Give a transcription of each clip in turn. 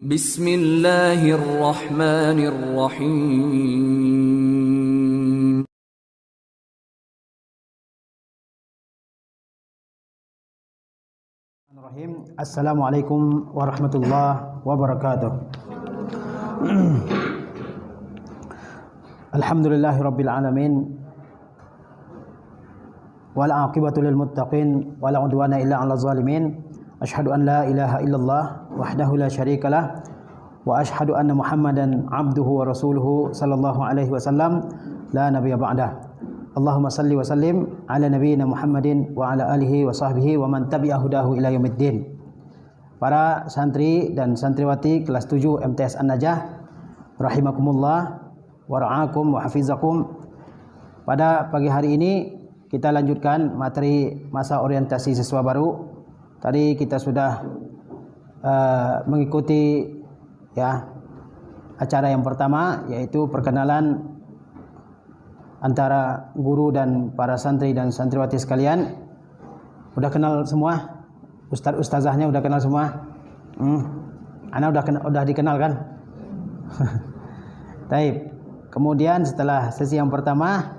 Bismillahirrahmanirrahim. Assalamualaikum warahmatullahi wabarakatuh. Alhamdulillahirabbil alamin. Wal aqibatu lil muttaqin wala udwana illa 'alal zalimin. Asyhadu an la ilaha illallah wahdahu la syarikalah wa asyhadu anna Muhammadan 'abduhu wa rasuluhu sallallahu alaihi wasallam la nabiyya ba'dah. Allahumma salli wa sallim ala nabiyyina Muhammadin wa ala alihi wa sahbihi wa man tabi'a hudahu ila yaumiddin. Para santri dan santriwati kelas 7 MTS An-Najah rahimakumullah wa ra'akum wa hafizakum. Pada pagi hari ini kita lanjutkan materi masa orientasi siswa baru. Tadi kita sudah mengikuti acara yang pertama, yaitu perkenalan antara guru dan para santri dan santriwati sekalian. Udah kenal semua? Ustazahnya udah kenal semua? Ana udah dikenal kan? Taib. Kemudian setelah sesi yang pertama,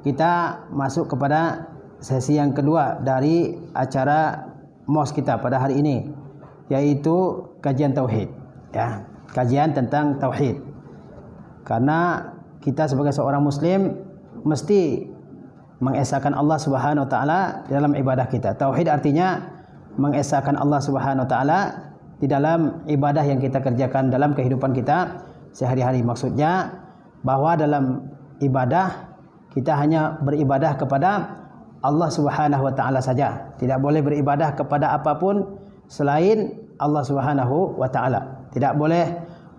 kita masuk kepada sesi yang kedua dari acara MOS kita pada hari ini, yaitu kajian tauhid, kajian tentang tauhid. Karena kita sebagai seorang muslim mesti mengesahkan Allah Subhanahu wa taala dalam ibadah kita. Tauhid artinya mengesahkan Allah Subhanahu wa taala di dalam ibadah yang kita kerjakan dalam kehidupan kita sehari-hari. Maksudnya bahwa dalam ibadah kita hanya beribadah kepada Allah Subhanahu wa taala saja. Tidak boleh beribadah kepada apapun selain Allah Subhanahu wa taala. Tidak boleh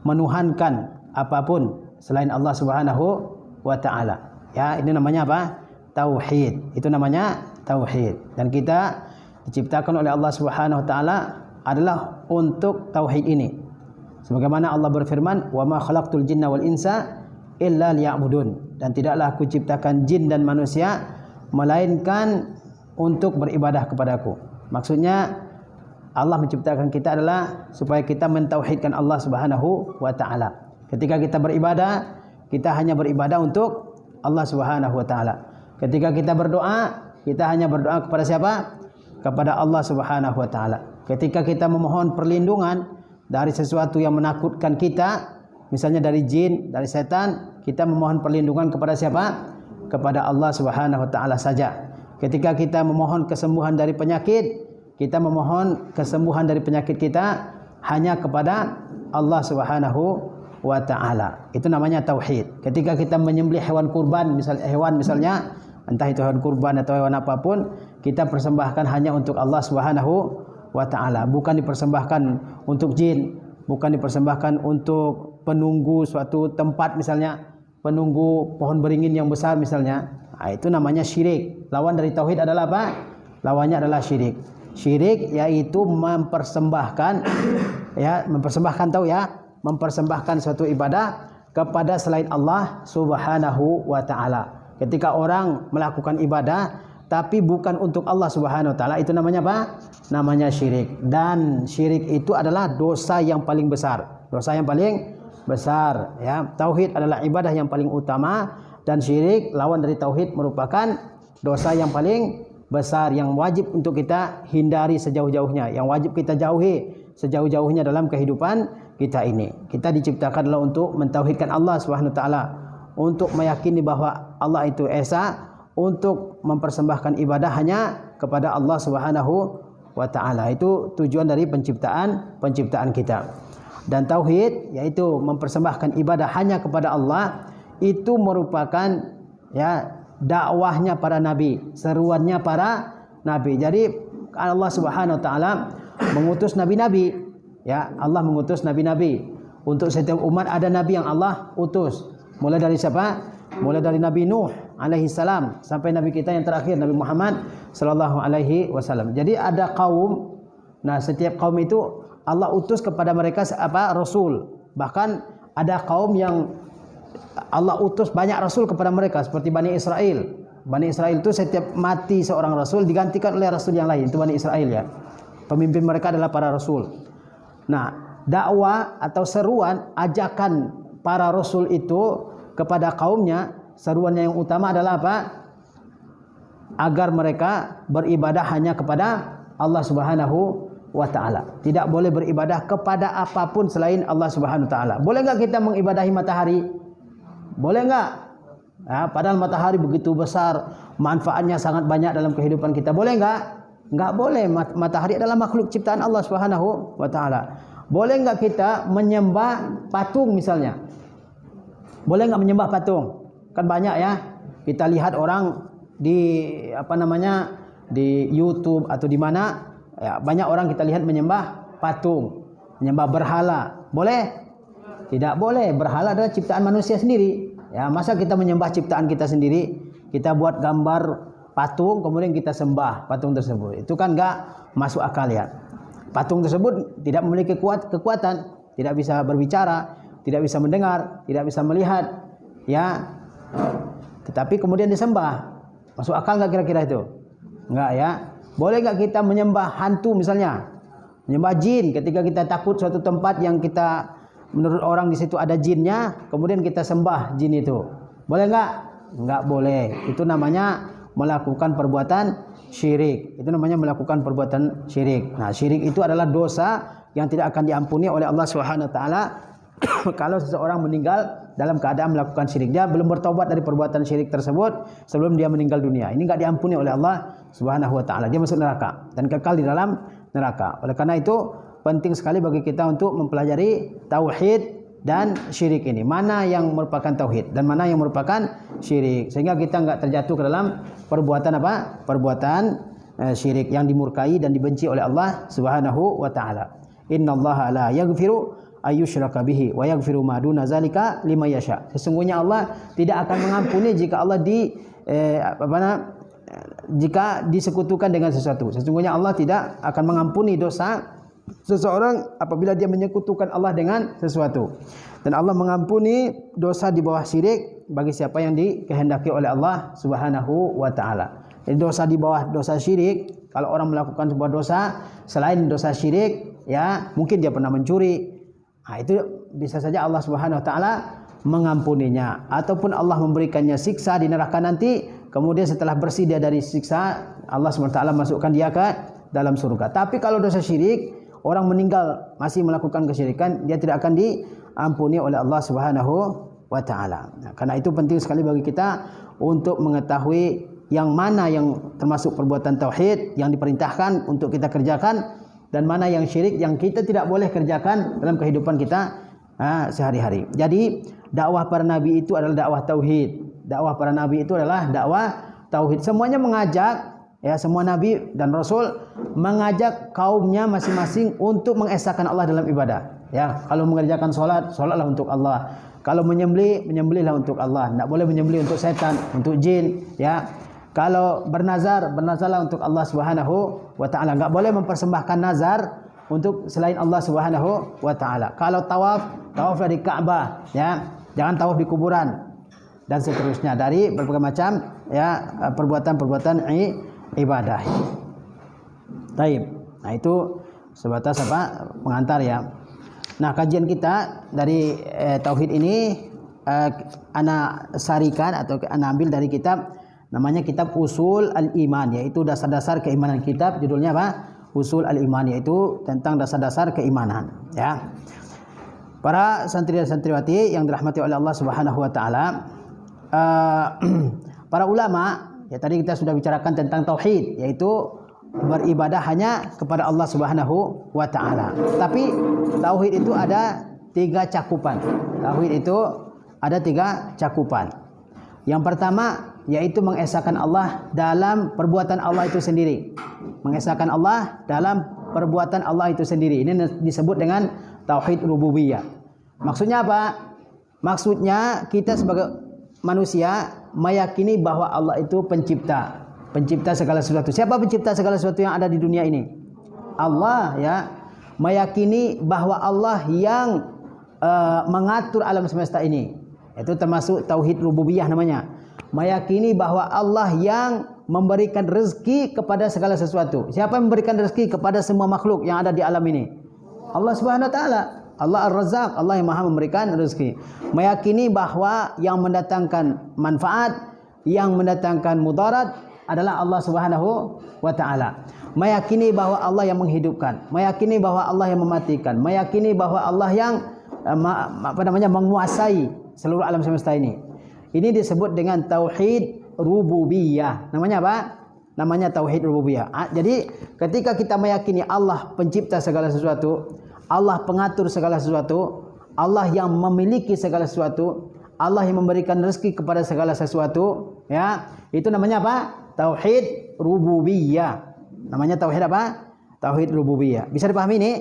menuhankan apapun selain Allah Subhanahu wa taala. Ya, ini namanya apa? Tauhid. Itu namanya tauhid. Dan kita diciptakan oleh Allah Subhanahu wa taala adalah untuk tauhid ini. Sebagaimana Allah berfirman, "Wa ma khalaqtul jinna wal insa illa liya'budun." Dan tidaklah aku ciptakan jin dan manusia melainkan untuk beribadah kepadaku. Maksudnya Allah menciptakan kita adalah supaya kita mentauhidkan Allah Subhanahu wa taala. Ketika kita beribadah, kita hanya beribadah untuk Allah Subhanahu wa taala. Ketika kita berdoa, kita hanya berdoa kepada siapa? Kepada Allah Subhanahu wa taala. Ketika kita memohon perlindungan dari sesuatu yang menakutkan kita, misalnya dari jin, dari setan, kita memohon perlindungan kepada siapa? Kepada Allah Subhanahu wa taala saja. Ketika kita memohon kesembuhan dari penyakit, kita memohon kesembuhan dari penyakit kita hanya kepada Allah Subhanahu wa taala. Itu namanya tauhid. Ketika kita menyembelih hewan kurban, misalnya entah itu hewan kurban atau hewan apapun, kita persembahkan hanya untuk Allah Subhanahu wa taala, bukan dipersembahkan untuk jin, bukan dipersembahkan untuk penunggu suatu tempat, misalnya penunggu pohon beringin yang besar misalnya. Itu namanya syirik. Lawan dari tauhid adalah apa? Lawannya adalah syirik. Syirik yaitu mempersembahkan mempersembahkan suatu ibadah kepada selain Allah Subhanahu wa taala. Ketika orang melakukan ibadah tapi bukan untuk Allah Subhanahu wa taala, itu namanya apa? Namanya syirik. Dan syirik itu adalah dosa yang paling besar. Dosa yang paling besar, Tauhid adalah ibadah yang paling utama, dan syirik lawan dari tauhid merupakan dosa yang paling besar yang wajib untuk kita hindari sejauh-jauhnya, yang wajib kita jauhi sejauh-jauhnya dalam kehidupan kita ini. Kita diciptakan adalah untuk mentauhidkan Allah Subhanahu wa taala, untuk meyakini bahwa Allah itu esa, untuk mempersembahkan ibadah hanya kepada Allah Subhanahu wa taala. Itu tujuan dari penciptaan kita. Dan tauhid yaitu mempersembahkan ibadah hanya kepada Allah, itu merupakan dakwahnya para nabi, seruannya para nabi. Jadi Allah Subhanahu wa taala mengutus nabi-nabi, Allah mengutus nabi-nabi. Untuk setiap umat ada nabi yang Allah utus. Mulai dari siapa? Mulai dari Nabi Nuh alaihi salam sampai nabi kita yang terakhir Nabi Muhammad sallallahu alaihi wasallam. Jadi ada kaum, setiap kaum itu Allah utus kepada mereka rasul. Bahkan ada kaum yang Allah utus banyak rasul kepada mereka, seperti Bani Israel. Bani Israel itu setiap mati seorang rasul digantikan oleh rasul yang lain. Itu Bani Israel, Pemimpin mereka adalah para rasul. Nah, dakwah atau seruan ajakan para rasul itu kepada kaumnya, seruannya yang utama adalah apa? Agar mereka beribadah hanya kepada Allah Subhanahu wa ta'ala. Tidak boleh beribadah kepada apapun selain Allah Subhanahu wa ta'ala. Boleh enggak kita mengibadahi matahari? Boleh enggak? Ya, padahal matahari begitu besar, manfaatnya sangat banyak dalam kehidupan kita. Boleh enggak? Enggak boleh. Matahari adalah makhluk ciptaan Allah Subhanahu wa ta'ala. Boleh enggak kita menyembah patung misalnya? Boleh enggak menyembah patung? Kan banyak ya. Kita lihat orang di di YouTube atau di mana, ya, banyak orang kita lihat menyembah patung, menyembah berhala. Boleh? Tidak boleh. Berhala adalah ciptaan manusia sendiri. Ya, masa kita menyembah ciptaan kita sendiri? Kita buat gambar patung, kemudian kita sembah patung tersebut. Itu kan enggak masuk akal ya. Patung tersebut tidak memiliki kekuatan, tidak bisa berbicara, tidak bisa mendengar, tidak bisa melihat, ya. Tetapi kemudian disembah. Masuk akal enggak kira-kira itu? Enggak ya. Boleh enggak kita menyembah hantu misalnya? Menyembah jin ketika kita takut suatu tempat yang kita menurut orang di situ ada jinnya, kemudian kita sembah jin itu. Boleh enggak? Enggak boleh. Itu namanya melakukan perbuatan syirik. Itu namanya melakukan perbuatan syirik. Nah, syirik itu adalah dosa yang tidak akan diampuni oleh Allah Subhanahu wa taala kalau seseorang meninggal dalam keadaan melakukan syirik. Dia belum bertobat dari perbuatan syirik tersebut sebelum dia meninggal dunia. Ini enggak diampuni oleh Allah Subhanahu wa taala. Dia masuk neraka dan kekal di dalam neraka. Oleh karena itu penting sekali bagi kita untuk mempelajari tauhid dan syirik ini. Mana yang merupakan tauhid dan mana yang merupakan syirik, sehingga kita enggak terjatuh ke dalam perbuatan apa? Perbuatan syirik yang dimurkai dan dibenci oleh Allah Subhanahu wa taala. Innallaha la yaghfiru ayyushraka bihi wa yaghfiru ma duna zalika liman yasha. Sesungguhnya Allah tidak akan mengampuni jika Allah jika disekutukan dengan sesuatu. Sesungguhnya Allah tidak akan mengampuni dosa seseorang apabila dia menyekutukan Allah dengan sesuatu. Dan Allah mengampuni dosa di bawah syirik bagi siapa yang dikehendaki oleh Allah Subhanahu wa taala. Jadi dosa di bawah dosa syirik, kalau orang melakukan sebuah dosa selain dosa syirik, ya, mungkin dia pernah mencuri. Nah, itu bisa saja Allah Subhanahu wa taala mengampuninya, ataupun Allah memberikannya siksa di neraka nanti, kemudian setelah bersih dia dari siksa, Allah Subhanahu wa taala masukkan dia ke dalam surga. Tapi kalau dosa syirik, orang meninggal masih melakukan kesyirikan, dia tidak akan diampuni oleh Allah Subhanahu wa taala. Nah, karena itu penting sekali bagi kita untuk mengetahui yang mana yang termasuk perbuatan tauhid yang diperintahkan untuk kita kerjakan dan mana yang syirik yang kita tidak boleh kerjakan dalam kehidupan kita sehari-hari. Jadi dakwah para nabi itu adalah dakwah tauhid. Dakwah para nabi itu adalah dakwah tauhid. Semuanya mengajak, ya, semua nabi dan rasul mengajak kaumnya masing-masing untuk mengesahkan Allah dalam ibadah. Ya, kalau mengerjakan salat, salatlah untuk Allah. Kalau menyembelih, menyembelihlah untuk Allah. Tidak boleh menyembelih untuk setan, untuk jin, ya. Kalau bernazar, bernazarlah untuk Allah Subhanahu wa taala. Enggak boleh mempersembahkan nazar untuk selain Allah Subhanahu wa taala. Kalau tawaf, tawaflah di Ka'bah, ya. Jangan tawaf di kuburan dan seterusnya dari berbagai macam, ya, perbuatan-perbuatan ibadah. Baik. Nah, itu sebatas pengantar, ya. Nah, kajian kita dari tauhid ini ana sarikan atau ana ambil dari kitab namanya kitab Usul Al-Iman, yaitu dasar-dasar keimanan. Kitab judulnya apa? Usul Al-Iman, yaitu tentang dasar-dasar keimanan, ya. Para santri dan santriwati yang dirahmati oleh Allah Subhanahu wa taala, para ulama, ya, tadi kita sudah bicarakan tentang tauhid, yaitu beribadah hanya kepada Allah Subhanahu wa taala. Tapi tauhid itu ada 3 cakupan. Tauhid itu ada 3 cakupan. Yang pertama yaitu mengesahkan Allah dalam perbuatan Allah itu sendiri. Mengesahkan Allah dalam perbuatan Allah itu sendiri. Ini disebut dengan tauhid rububiyah. Maksudnya apa? Maksudnya kita sebagai manusia meyakini bahwa Allah itu pencipta. Pencipta segala sesuatu. Siapa pencipta segala sesuatu yang ada di dunia ini? Allah, ya. Meyakini bahwa Allah yang mengatur alam semesta ini. Itu termasuk tauhid rububiyah namanya. Meyakini bahwa Allah yang memberikan rezeki kepada segala sesuatu. Siapa yang memberikan rezeki kepada semua makhluk yang ada di alam ini? Allah Subhanahu wa taala. Allah Ar-Razzaq, Allah yang Maha memberikan rezeki. Meyakini bahwa yang mendatangkan manfaat, yang mendatangkan mudarat adalah Allah Subhanahu wa taala. Meyakini bahwa Allah yang menghidupkan, meyakini bahwa Allah yang mematikan, meyakini bahwa Allah yang menguasai seluruh alam semesta ini. Ini disebut dengan tauhid rububiyah. Namanya apa? Namanya tauhid rububiyah. Jadi ketika kita meyakini Allah pencipta segala sesuatu, Allah pengatur segala sesuatu, Allah yang memiliki segala sesuatu, Allah yang memberikan rezeki kepada segala sesuatu, ya, itu namanya apa? Tauhid rububiyah. Namanya tauhid apa? Tauhid rububiyah. Bisa dipahami ini?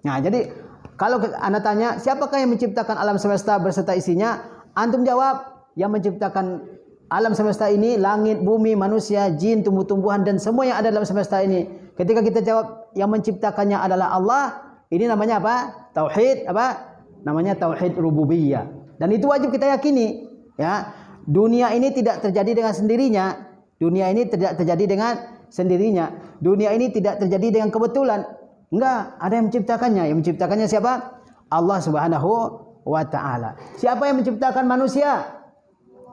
Nah, jadi kalau Anda tanya, siapakah yang menciptakan alam semesta berserta isinya? Antum jawab, yang menciptakan alam semesta ini, langit, bumi, manusia, jin, tumbuh-tumbuhan dan semua yang ada dalam semesta ini. Ketika kita jawab yang menciptakannya adalah Allah, ini namanya apa? Tauhid apa? Namanya tauhid rububiyah. Dan itu wajib kita yakini, ya. Dunia ini tidak terjadi dengan sendirinya. Dunia ini tidak terjadi dengan sendirinya. Dunia ini tidak terjadi dengan kebetulan. Enggak, ada yang menciptakannya. Yang menciptakannya siapa? Allah Subhanahu wa taala. Siapa yang menciptakan manusia?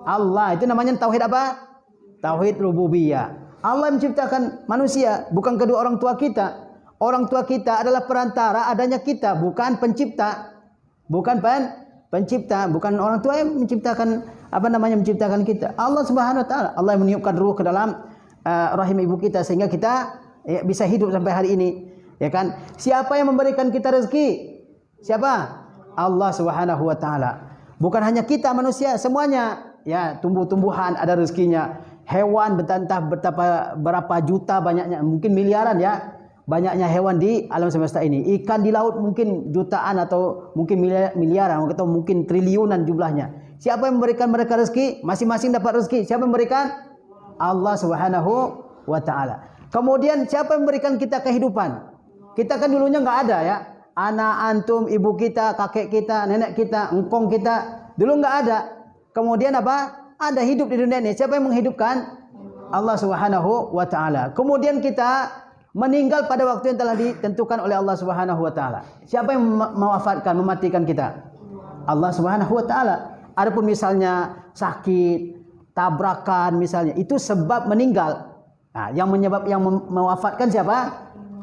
Allah. Itu namanya tauhid apa? Tauhid rububiyah. Allah menciptakan manusia, bukan kedua orang tua kita. Orang tua kita adalah perantara adanya kita, bukan pencipta. Bukan pencipta, bukan orang tua yang menciptakan menciptakan kita. Allah Subhanahu wa taala. Allah yang meniupkan ruh ke dalam rahim ibu kita sehingga kita bisa hidup sampai hari ini, ya kan? Siapa yang memberikan kita rezeki? Siapa? Allah Subhanahu wa taala. Bukan hanya kita manusia, semuanya. Ya, tumbuh-tumbuhan ada rezekinya. Hewan berapa juta banyaknya, mungkin miliaran ya. Banyaknya hewan di alam semesta ini. Ikan di laut mungkin jutaan atau mungkin miliaran atau mungkin triliunan jumlahnya. Siapa yang memberikan mereka rezeki? Masing-masing dapat rezeki. Siapa yang memberikan? Allah Subhanahu wa taala. Kemudian siapa yang memberikan kita kehidupan? Kita kan dulunya enggak ada ya. Anak, antum, ibu kita, kakek kita, nenek kita, engkong kita, dulu enggak ada. Kemudian apa? Ada hidup di dunia ini. Siapa yang menghidupkan? Allah Subhanahu wa taala. Kemudian kita meninggal pada waktu yang telah ditentukan oleh Allah Subhanahu wa taala. Siapa yang mewafatkan, mematikan kita? Allah Subhanahu wa taala. Adapun misalnya sakit, tabrakan misalnya, itu sebab meninggal. Nah, yang mewafatkan siapa?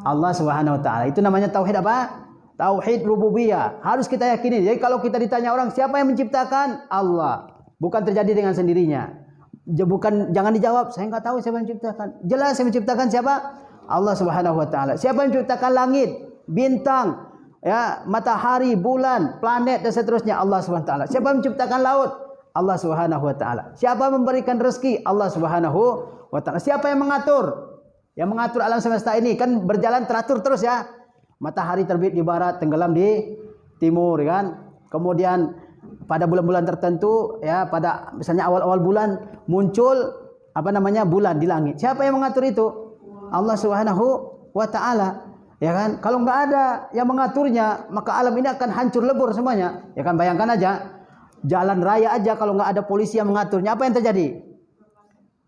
Allah Subhanahu wa taala. Itu namanya tauhid apa? Tauhid rububiyah. Harus kita yakini. Jadi kalau kita ditanya orang, siapa yang menciptakan? Allah. Bukan terjadi dengan sendirinya. Jangan dijawab, saya enggak tahu siapa yang menciptakan. Jelas yang menciptakan siapa? Allah Subhanahu wa taala. Siapa yang menciptakan langit, bintang, ya, matahari, bulan, planet dan seterusnya? Allah Subhanahu wa taala. Siapa yang menciptakan laut? Allah Subhanahu wa taala. Siapa yang memberikan rezeki? Allah Subhanahu wa taala. Siapa yang mengatur? Yang mengatur alam semesta ini kan berjalan teratur terus ya. Matahari terbit di barat, tenggelam di timur, kan? Kemudian pada bulan-bulan tertentu, ya, pada misalnya awal-awal bulan muncul bulan di langit. Siapa yang mengatur itu? Allah Subhanahu wa taala. Ya kan? Kalau enggak ada yang mengaturnya, maka alam ini akan hancur lebur semuanya. Ya kan, bayangkan aja. Jalan raya aja kalau enggak ada polisi yang mengaturnya, apa yang terjadi?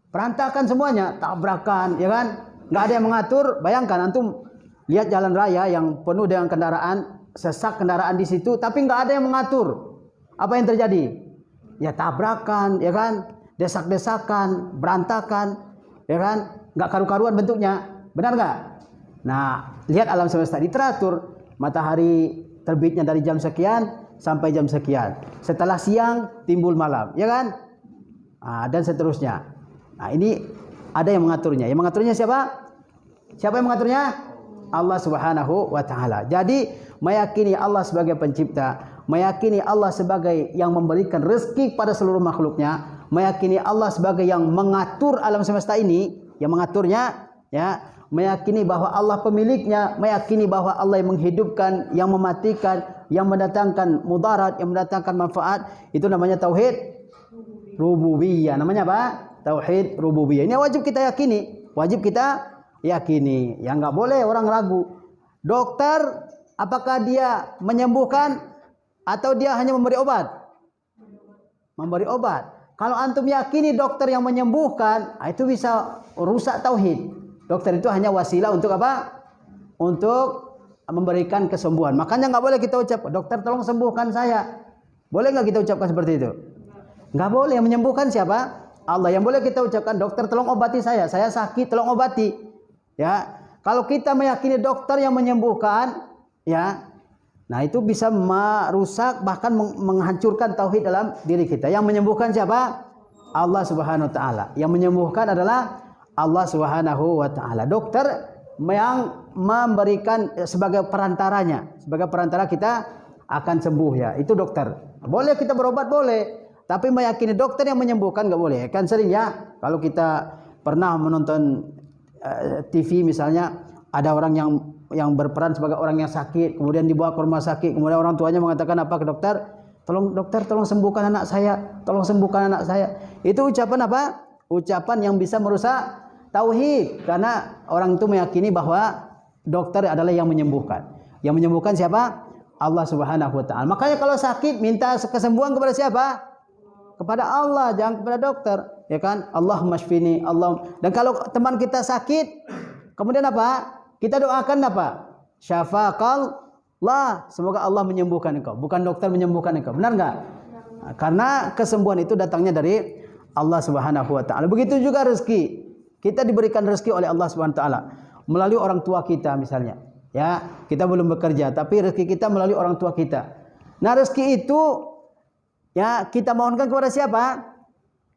Perantakan semuanya, tabrakan, ya kan? Enggak ada yang mengatur. Bayangkan antum lihat jalan raya yang penuh dengan kendaraan, sesak kendaraan di situ, tapi enggak ada yang mengatur. Apa yang terjadi? Ya tabrakan, ya kan? Desak-desakan, berantakan, ya kan? Enggak karu-karuan bentuknya. Benar enggak? Nah, lihat alam semesta diteratur. Matahari terbitnya dari jam sekian sampai jam sekian. Setelah siang timbul malam, ya kan? Nah, dan seterusnya. Nah, ini ada yang mengaturnya. Yang mengaturnya siapa? Siapa yang mengaturnya? Allah Subhanahu wa taala. Jadi, meyakini Allah sebagai pencipta, meyakini Allah sebagai yang memberikan rezeki pada seluruh makhluknya, meyakini Allah sebagai yang mengatur alam semesta ini, yang mengaturnya, ya, meyakini bahwa Allah pemiliknya, meyakini bahwa Allah yang menghidupkan, yang mematikan, yang mendatangkan mudarat, yang mendatangkan manfaat, itu namanya tauhid rububiyah. Namanya apa? Tauhid rububiyah. Ini wajib kita yakini, wajib kita yakini. Ya, enggak boleh orang ragu. Dokter, apakah dia menyembuhkan atau dia hanya memberi obat? Memberi obat. Kalau antum yakini dokter yang menyembuhkan, itu bisa rusak tauhid. Dokter itu hanya wasilah untuk apa? Untuk memberikan kesembuhan. Makanya nggak boleh kita ucap, dokter tolong sembuhkan saya. Boleh nggak kita ucapkan seperti itu? Nggak boleh. Yang menyembuhkan siapa? Allah. Yang boleh kita ucapkan, dokter tolong obati saya sakit, tolong obati. Ya, kalau kita meyakini dokter yang menyembuhkan, ya, nah itu bisa merusak bahkan menghancurkan tauhid dalam diri kita. Yang menyembuhkan siapa? Allah Subhanahu wa taala. Yang menyembuhkan adalah Allah Subhanahu wa taala. Dokter yang memberikan sebagai perantaranya, sebagai perantara kita akan sembuh, ya. Itu dokter. Boleh kita berobat, boleh. Tapi meyakini dokter yang menyembuhkan nggak boleh. Kan sering ya, kalau kita pernah menonton TV misalnya, ada orang yang berperan sebagai orang yang sakit, kemudian dibawa ke rumah sakit, kemudian orang tuanya mengatakan apa ke dokter? Tolong sembuhkan anak saya, tolong sembuhkan anak saya. Itu ucapan apa? Ucapan yang bisa merusak tauhid, karena orang itu meyakini bahwa dokter adalah yang menyembuhkan. Yang menyembuhkan siapa? Allah Subhanahu wa taala. Makanya kalau sakit minta kesembuhan kepada siapa? Kepada Allah, jangan kepada dokter, ya kan? Allahumma shfini, Allah. Dan kalau teman kita sakit, kemudian apa? Kita doakan apa? Syafaqallah, semoga Allah menyembuhkan engkau, bukan dokter menyembuhkan engkau. Benar enggak? Nah, karena kesembuhan itu datangnya dari Allah Subhanahu wa taala. Begitu juga rezeki. Kita diberikan rezeki oleh Allah Subhanahu wa taala melalui orang tua kita misalnya. Ya, kita belum bekerja, tapi rezeki kita melalui orang tua kita. Nah, rezeki itu ya kita mohonkan kepada siapa?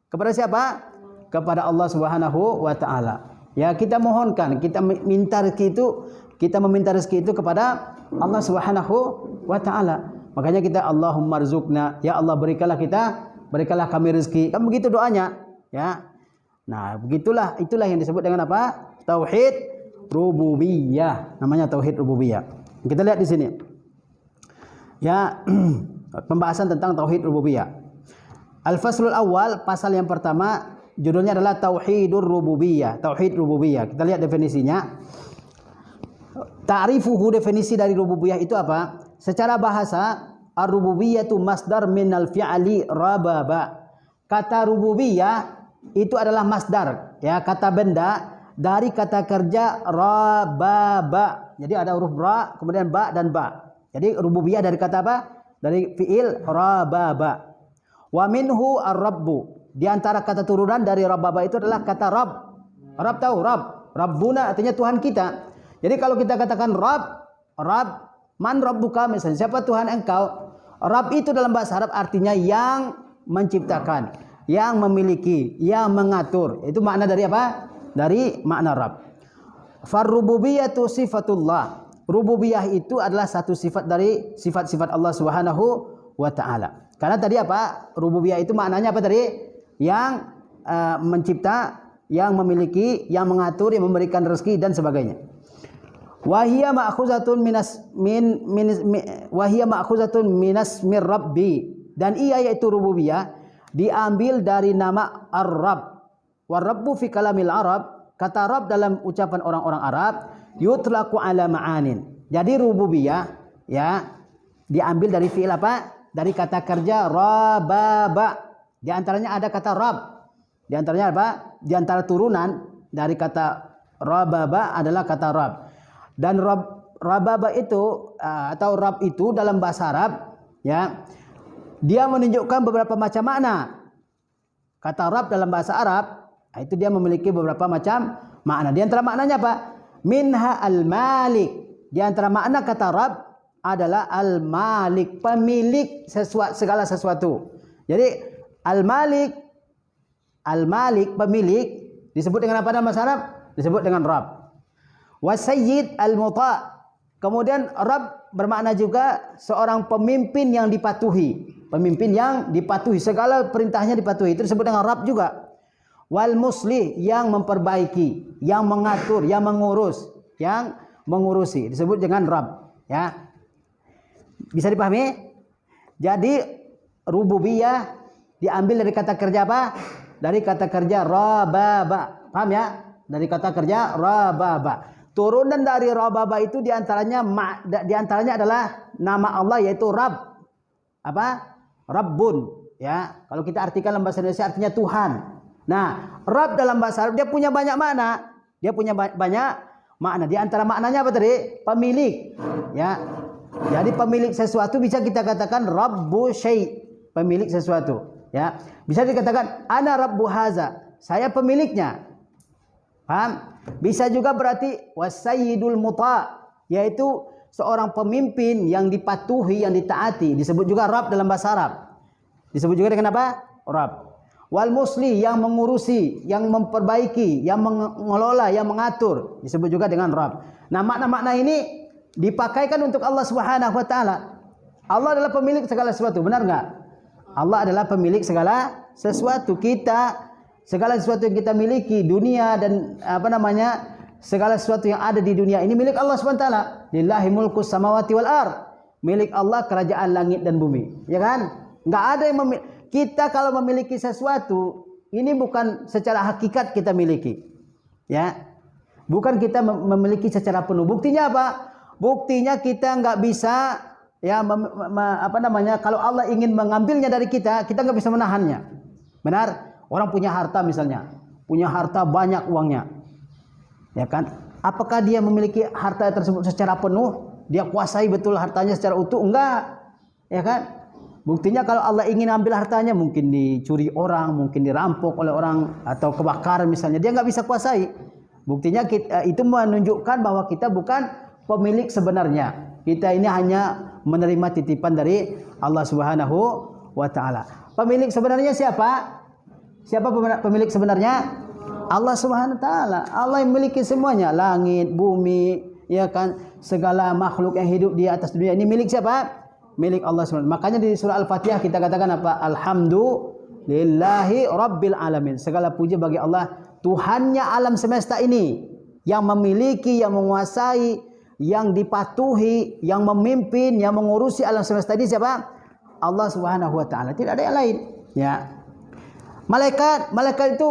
Kepada siapa? Kepada Allah Subhanahu wa taala. Ya, kita mohonkan, kita minta rezeki itu, kita meminta rezeki itu kepada Allah Subhanahu wa taala. Makanya kita Allahumma rzuqna, ya Allah berikanlah kami rezeki. Kan begitu doanya, ya. Nah, begitulah, itulah yang disebut dengan apa? Tauhid rububiyah. Namanya tauhid rububiyah. Kita lihat di sini. Ya, pembahasan tentang tauhid rububiyah. Al-faslul awal, pasal yang pertama, judulnya adalah tauhidur rububiyah, tauhid rububiyah. Kita lihat definisinya. Ta'rifuhu, definisi dari rububiyah itu apa? Secara bahasa, ar-rububiyatu masdar minal fi'ali rababa. Kata rububiyah itu adalah masdar, ya, kata benda dari kata kerja rababa. Jadi ada huruf ra, kemudian ba dan ba. Jadi rububiyah dari kata apa? Dari fiil rababa. Wa minhu ar-rabbu. Di antara kata turunan dari rababa itu adalah kata rabb. Rabb tahu rabb? Rabbuna artinya Tuhan kita. Jadi kalau kita katakan rabb, man rabbuka, misalnya siapa Tuhan engkau? Rabb itu dalam bahasa Arab artinya yang menciptakan, yang memiliki, yang mengatur. Itu makna dari apa? Dari makna rabb. Farrububiyatu sifatullah. Rububiyah itu adalah satu sifat dari sifat-sifat Allah Subhanahu wa taala. Karena tadi apa? Rububiyah itu maknanya apa tadi? Yang mencipta, yang memiliki, yang mengatur, yang memberikan rezeki dan sebagainya. Wahia ma'khuzatun minas mir rabbi, dan ia yaitu rububiyah diambil dari nama ar-rabb. War-rabbu fi kalamil arab, kata rabb dalam ucapan orang-orang Arab yutlaqu ala ma'anin. Jadi rububiyah ya diambil dari fiil apa? Dari kata kerja rababa. Di antaranya ada kata rabb. Di antaranya apa? Di antara turunan dari kata rababa adalah kata rabb. Dan rababa itu atau rabb itu dalam bahasa Arab ya, dia menunjukkan beberapa macam makna. Kata rabb dalam bahasa Arab itu dia memiliki beberapa macam makna. Di antara maknanya apa? Minha al-malik. Di antara makna kata rabb adalah al-malik, pemilik segala sesuatu. Jadi al-malik pemilik disebut dengan apa dalam bahasa Arab? Disebut dengan rabb. Wasayyid al-muta'. Kemudian rabb bermakna juga seorang pemimpin yang dipatuhi. Pemimpin yang dipatuhi, segala perintahnya dipatuhi. Itu disebut dengan rabb juga. Wal muslih, yang memperbaiki, yang mengatur, yang mengurus, yang mengurusi, disebut dengan rabb, ya. Bisa dipahami? Jadi rububiyah diambil dari kata kerja apa? Dari kata kerja rababa. Paham ya? Dari kata kerja rababa. Turunan dari rababa itu diantaranya adalah nama Allah yaitu Rabb. Apa? Rabbun. Ya, kalau kita artikan dalam bahasa Indonesia artinya Tuhan. Nah, Rabb dalam bahasa Arab dia punya banyak makna. Dia punya banyak makna. Di antara maknanya apa tadi? Pemilik. Ya. Jadi pemilik sesuatu bisa kita katakan Rabbu syai', pemilik sesuatu. Ya. Bisa dikatakan ana Rabbu haza, saya pemiliknya. Paham? Bisa juga berarti wasayyidul muta', yaitu seorang pemimpin yang dipatuhi, yang ditaati. Disebut juga Rabb dalam bahasa Arab. Disebut juga dengan apa? Rabb. Wal musli, yang mengurusi, yang memperbaiki, yang mengelola, yang mengatur, disebut juga dengan Rabb. Nah, makna-makna ini dipakaikan untuk Allah Subhanahu wa taala. Allah adalah pemilik segala sesuatu, benar enggak? Allah adalah pemilik segala sesuatu. Kita, segala sesuatu yang kita miliki, dunia dan segala sesuatu yang ada di dunia ini milik Allah Subhanahu wa taala. Lillahi mulkus samawati wal ard. Milik Allah kerajaan langit dan bumi, ya kan? Enggak ada yang kita kalau memiliki sesuatu, ini bukan secara hakikat kita miliki. Ya. Bukan kita memiliki secara penuh. Buktinya apa? Buktinya kita nggak bisa ya kalau Allah ingin mengambilnya dari kita nggak bisa menahannya. Benar? Orang punya harta misalnya, punya harta banyak uangnya. Ya kan? Apakah dia memiliki harta tersebut secara penuh? Dia kuasai betul hartanya secara utuh? Enggak. Ya kan? Buktinya kalau Allah ingin ambil hartanya, mungkin dicuri orang, mungkin dirampok oleh orang, atau kebakaran misalnya, dia nggak bisa kuasai. Buktinya itu menunjukkan bahwa kita bukan pemilik sebenarnya. Kita ini hanya menerima titipan dari Allah Subhanahu wa taala. Pemilik sebenarnya siapa? Siapa pemilik sebenarnya? Allah Subhanahu wa taala. Allah yang memiliki semuanya, langit, bumi, ya kan, segala makhluk yang hidup di atas dunia ini milik siapa? Milik Allah SWT. Makanya di surah Al-Fatihah kita katakan apa? Alhamdulillahi Rabbil Alamin. Segala puji bagi Allah, Tuhannya alam semesta ini, yang memiliki, yang menguasai, yang dipatuhi, yang memimpin, yang mengurusi alam semesta ini siapa? Allah Subhanahu wa taala. Tidak ada yang lain. Ya. Malaikat itu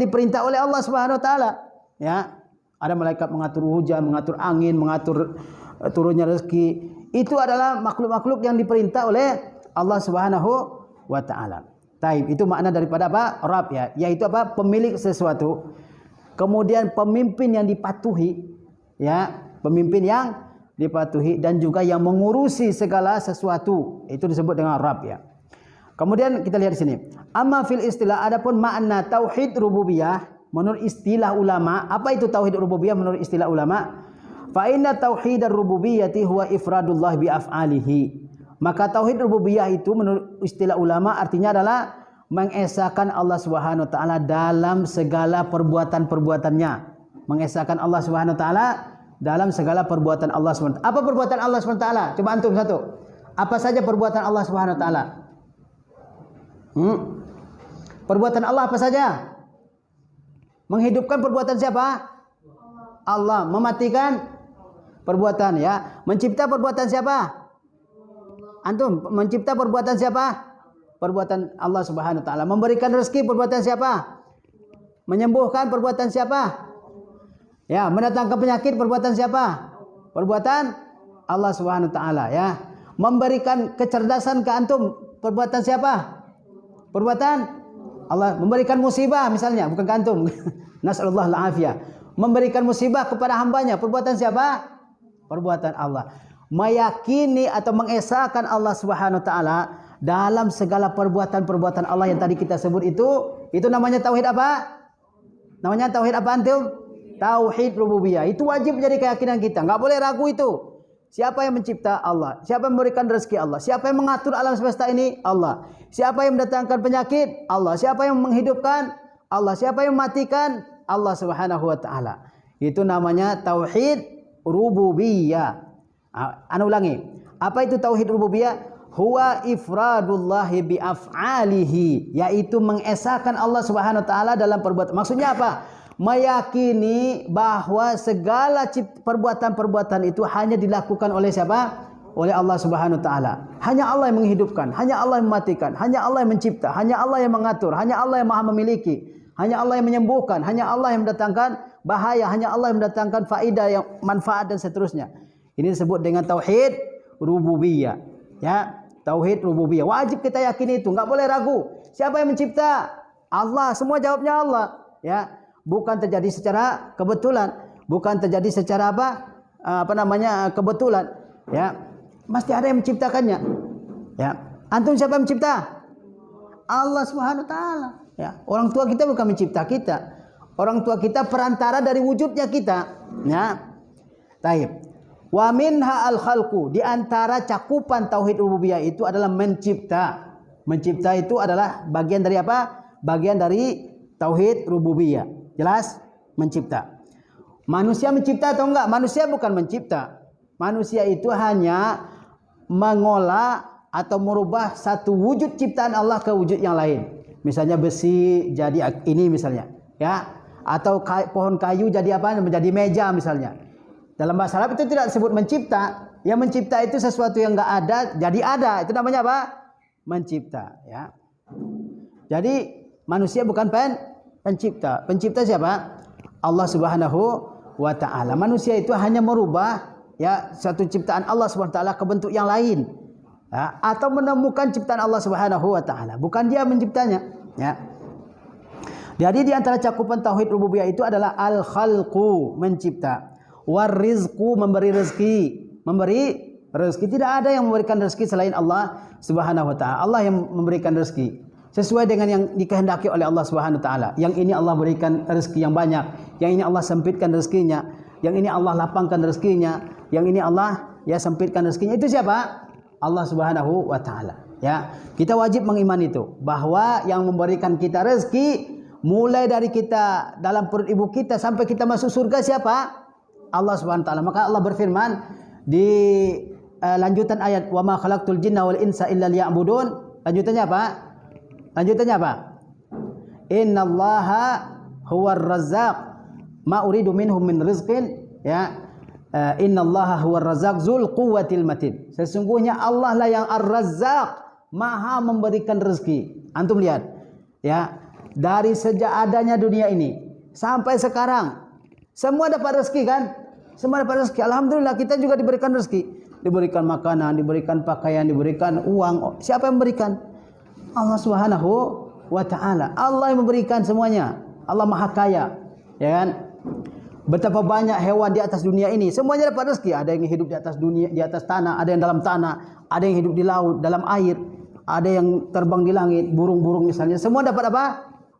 diperintah oleh Allah Subhanahu wa taala. Ya. Ada malaikat mengatur hujan, mengatur angin, mengatur turunnya rezeki. Itu adalah makhluk-makhluk yang diperintah oleh Allah Subhanahu wa taala. Taib, itu makna daripada apa? Rabb, ya, yaitu apa? Pemilik sesuatu. Kemudian pemimpin yang dipatuhi, ya, pemimpin yang dipatuhi dan juga yang mengurusi segala sesuatu. Itu disebut dengan Rabb, ya. Kemudian kita lihat di sini. Amma fil istilah, adapun makna tauhid rububiyah menurut istilah ulama. Apa itu tauhid rububiyah menurut istilah ulama? Fa inna tauhidar rububiyyati huwa ifradullah bi af'alihi. Maka tauhid rububiyah itu menurut istilah ulama artinya adalah mengesahkan Allah Subhanahu wa taala dalam segala perbuatan-perbuatannya. Mengesahkan Allah Subhanahu wa taala dalam segala perbuatan Allah Subhanahu wa taala. Apa perbuatan Allah Subhanahu wa taala? Coba antum satu. Apa saja perbuatan Allah Subhanahu wa taala? Perbuatan Allah apa saja? Menghidupkan perbuatan siapa? Allah. Mematikan perbuatan, ya. Mencipta perbuatan siapa? Antum. Mencipta perbuatan siapa? Perbuatan Allah Subhanahu wa taala. Memberikan rezeki perbuatan siapa? Menyembuhkan perbuatan siapa? Ya, mendatangkan penyakit perbuatan siapa? Perbuatan Allah Subhanahu wa taala, ya. Memberikan kecerdasan ke antum perbuatan siapa? Perbuatan Allah. Memberikan musibah misalnya, bukan ke antum. Nasallallahu al-afiyah. Memberikan musibah kepada hambanya perbuatan siapa? Perbuatan Allah. Meyakini atau mengesahkan Allah Subhanahu wa taala dalam segala perbuatan-perbuatan Allah yang tadi kita sebut itu namanya tauhid apa? Namanya tauhid apa antum? Tauhid rububiyah. Itu wajib menjadi keyakinan kita. Enggak boleh ragu itu. Siapa yang mencipta? Allah. Siapa yang memberikan rezeki? Allah. Siapa yang mengatur alam semesta ini? Allah. Siapa yang mendatangkan penyakit? Allah. Siapa yang menghidupkan? Allah. Siapa yang mematikan? Allah Subhanahu wa taala. Itu namanya tauhid rububiyah. Ana ulangi. Apa itu tauhid rububiyah? Huwa ifradullahi bi af'alihi, yaitu mengesahkan Allah Subhanahu wa taala dalam perbuatan. Maksudnya apa? Meyakini bahwa segala perbuatan-perbuatan itu hanya dilakukan oleh siapa? Oleh Allah Subhanahu wa taala. Hanya Allah yang menghidupkan, hanya Allah yang mematikan, hanya Allah yang mencipta, hanya Allah yang mengatur, hanya Allah yang Maha memiliki, hanya Allah yang menyembuhkan, hanya Allah yang mendatangkan bahaya, hanya Allah yang mendatangkan faedah, yang manfaat dan seterusnya. Ini disebut dengan tauhid rububiyah. Ya, tauhid rububiyah. Wajib kita yakini itu, enggak boleh ragu. Siapa yang mencipta? Allah, semua jawabnya Allah, ya. Bukan terjadi secara kebetulan. bukan terjadi secara kebetulan. Ya, pasti ada yang menciptakannya. Ya, antum siapa yang mencipta? Allah Subhanahu wa taala. Ya, orang tua kita bukan mencipta kita. Orang tua kita perantara dari wujudnya kita. Ya. Taib. Wa minha al-khalqu, di antara cakupan tauhid rububiyah itu adalah mencipta. Mencipta itu adalah bagian dari apa? Bagian dari tauhid rububiyah. Jelas? Mencipta. Manusia mencipta atau enggak? Manusia bukan mencipta. Manusia itu hanya mengolah atau merubah satu wujud ciptaan Allah ke wujud yang lain. Misalnya besi jadi ini misalnya, ya. Atau pohon kayu jadi apa? Menjadi meja misalnya. Dalam bahasa Arab itu tidak disebut mencipta. Yang mencipta itu sesuatu yang enggak ada jadi ada. Itu namanya apa? Mencipta, ya. Jadi manusia bukan pencipta. Pencipta siapa? Allah Subhanahu wa taala. Manusia itu hanya merubah ya satu ciptaan Allah Subhanahu wa taala ke bentuk yang lain. Ya, atau menemukan ciptaan Allah Subhanahu wa taala, bukan dia menciptanya, ya. Jadi di antara cakupan tauhid rububiyah itu adalah al-khalqu, mencipta, warizqu, memberi rezeki. Memberi rezeki, tidak ada yang memberikan rezeki selain Allah Subhanahu wa taala. Allah yang memberikan rezeki sesuai dengan yang dikehendaki oleh Allah Subhanahu wa taala. Yang ini Allah berikan rezeki yang banyak, yang ini Allah sempitkan rezekinya, yang ini Allah lapangkan rezekinya, yang ini Allah ya sempitkan rezekinya. Itu siapa? Allah Subhanahu wa taala. Ya, kita wajib mengimani itu, bahwa yang memberikan kita rezeki mulai dari kita dalam perut ibu kita sampai kita masuk surga siapa? Allah Subhanahu wa taala. Maka Allah berfirman di lanjutan ayat, "Wa ma khalaqtul jinna wal insa illa liya'budun." Lanjutannya apa? Lanjutannya apa? Innallaha huwar razzaq ma uridu minhum min rizqin, ya. Innallaha huwar razzaq dzul quwwatil matin. Sesungguhnya Allah lah yang ar-razzaq, maha memberikan rezeki. Antum lihat, ya, dari sejak adanya dunia ini sampai sekarang semua dapat rezeki kan? Semua dapat rezeki. Alhamdulillah kita juga diberikan rezeki. Diberikan makanan, diberikan pakaian, diberikan uang. Siapa yang memberikan? Allah Subhanahu wa taala. Allah yang memberikan semuanya. Allah Maha Kaya, ya kan? Betapa banyak hewan di atas dunia ini, semuanya dapat rezeki. Ada yang hidup di atas dunia, di atas tanah, ada yang dalam tanah, ada yang hidup di laut, dalam air, ada yang terbang di langit, burung-burung misalnya. Semua dapat apa?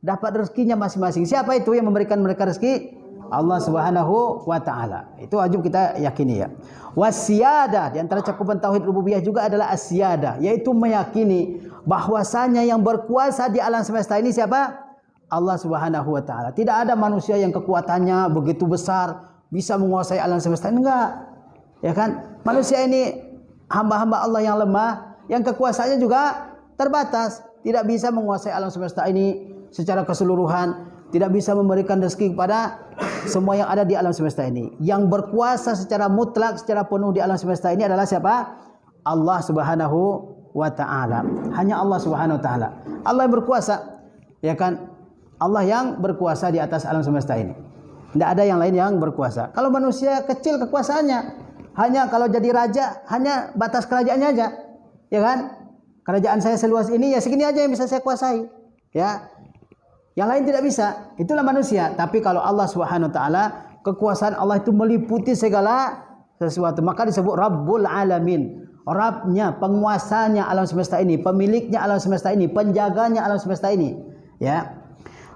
Dapat rezekinya masing-masing. Siapa itu yang memberikan mereka rezeki? Allah Subhanahu wa taala. Itu wajib kita yakini, ya. Wasiyada, di antara cakupan tauhid rububiyah juga adalah asyada, yaitu meyakini bahwasanya yang berkuasa di alam semesta ini siapa? Allah Subhanahu wa taala. Tidak ada manusia yang kekuatannya begitu besar bisa menguasai alam semesta ini, enggak. Ya kan? Manusia ini hamba-hamba Allah yang lemah, yang kekuasaannya juga terbatas, tidak bisa menguasai alam semesta ini secara keseluruhan, tidak bisa memberikan rezeki kepada semua yang ada di alam semesta ini. Yang berkuasa secara mutlak, secara penuh di alam semesta ini adalah siapa? Allah Subhanahu wa taala. Hanya Allah Subhanahu wa taala. Allah yang berkuasa, ya kan? Allah yang berkuasa di atas alam semesta ini. Tidak ada yang lain yang berkuasa. Kalau manusia kecil kekuasaannya, hanya kalau jadi raja hanya batas kerajaannya aja, ya kan? Kerajaan saya seluas ini, ya segini aja yang bisa saya kuasai, ya. Yang lain tidak bisa. Itulah manusia. Tapi kalau Allah Subhanahu wa taala, kekuasaan Allah itu meliputi segala sesuatu. Maka disebut Rabbul Alamin. Rabbnya, penguasanya alam semesta ini, pemiliknya alam semesta ini, penjaganya alam semesta ini, ya.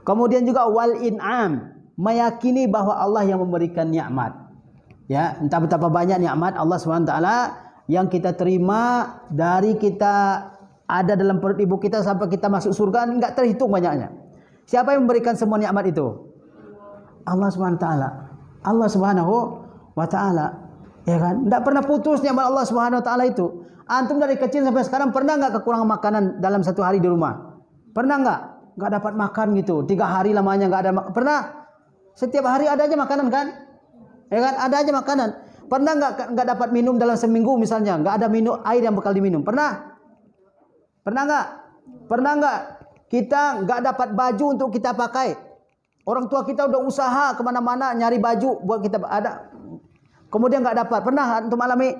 Kemudian juga wal in'am, meyakini bahwa Allah yang memberikan nikmat. Ya, entah betapa banyak nikmat Allah Subhanahu wa taala yang kita terima dari kita ada dalam perut ibu kita sampai kita masuk surga, enggak terhitung banyaknya. Siapa yang memberikan semua nikmat itu? Allah Subhanahu wa taala. Allah Subhanahu wa taala. Ya kan? Enggak pernah putus nikmat Allah Subhanahu wa taala itu. Antum dari kecil sampai sekarang pernah enggak kekurangan makanan dalam satu hari di rumah? Pernah enggak? Enggak dapat makan gitu. 3 hari lamanya enggak ada pernah? Setiap hari ada aja makanan kan? Ya kan? Ada aja makanan. Pernah enggak dapat minum dalam seminggu misalnya? Enggak ada minum air yang bakal diminum. Pernah? Pernah enggak? Pernah enggak? Kita enggak dapat baju untuk kita pakai. Orang tua kita udah usaha kemana-mana nyari baju buat kita ada. Kemudian enggak dapat. Pernah antum alami?